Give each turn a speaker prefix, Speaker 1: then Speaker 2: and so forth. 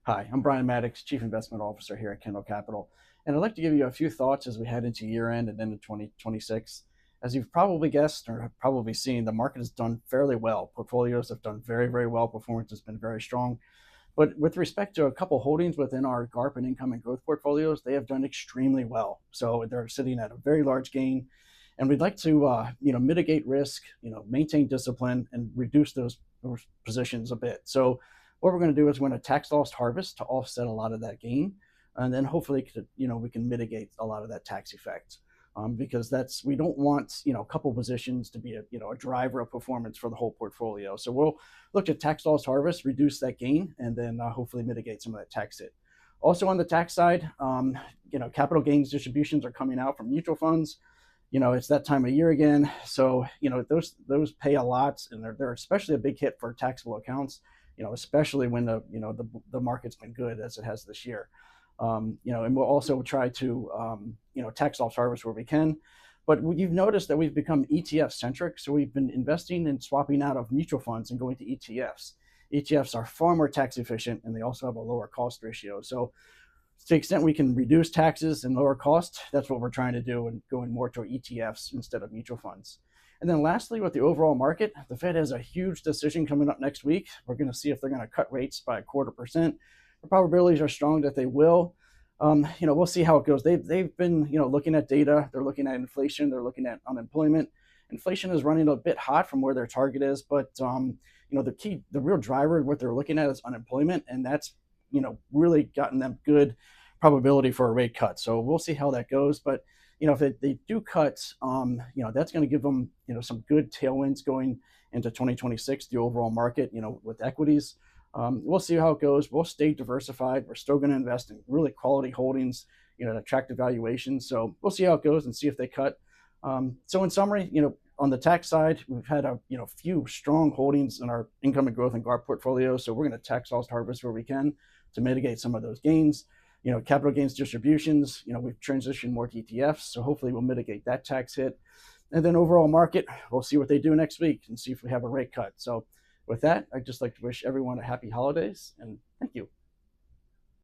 Speaker 1: Hi, I'm Brian Mattox, Chief Investment Officer here at Kendall Capital, and I'd like to give you a few thoughts as we head into year end and into 2026. As you've probably guessed or have probably seen, the market has done fairly well. Portfolios have done very, very well. Performance has been very strong. But with respect to a couple holdings within our GARP and income and growth portfolios, they have done extremely well. So they're sitting at a very large gain, and we'd like to mitigate risk, maintain discipline, and reduce those positions a bit. So what we're going to do is we're going to tax loss harvest to offset a lot of that gain, and then hopefully we can mitigate a lot of that tax effect. Because we don't want a couple positions to be a driver of performance for the whole portfolio. So we'll look at tax loss harvest, reduce that gain, and then hopefully mitigate some of that tax hit. Also on the tax side, capital gains distributions are coming out from mutual funds. It's that time of year again, so those pay a lot, and they're especially a big hit for taxable accounts. Especially when the market's been good as it has this year. And we'll also try to, tax loss harvest where we can. But you've noticed that we've become ETF centric. So we've been investing and swapping out of mutual funds and going to ETFs. ETFs are far more tax efficient, and they also have a lower cost ratio. So to the extent we can reduce taxes and lower cost, that's what we're trying to do, and going more to ETFs instead of mutual funds. And then lastly, with the overall market, the Fed has a huge decision coming up next week. We're going to see if they're going to cut rates by 0.25%. The probabilities are strong that they will. We'll see how it goes. They've been looking at data. They're looking at inflation. They're looking at unemployment. Inflation is running a bit hot from where their target is, but the real driver, what they're looking at is unemployment, and that's really gotten them good probability for a rate cut. So we'll see how that goes. But if they do cut, that's going to give them some good tailwinds going into 2026. The overall market, with equities. We'll see how it goes. We'll stay diversified. We're still going to invest in really quality holdings, at attractive valuations. So we'll see how it goes and see if they cut. So in summary, on the tax side, we've had a few strong holdings in our income and growth and GARP portfolio. So we're going to tax loss harvest where we can to mitigate some of those gains. Capital gains distributions, we've transitioned more to ETFs. So hopefully we'll mitigate that tax hit. And then overall market, we'll see what they do next week and see if we have a rate cut. So with that, I'd just like to wish everyone a happy holidays, and thank you.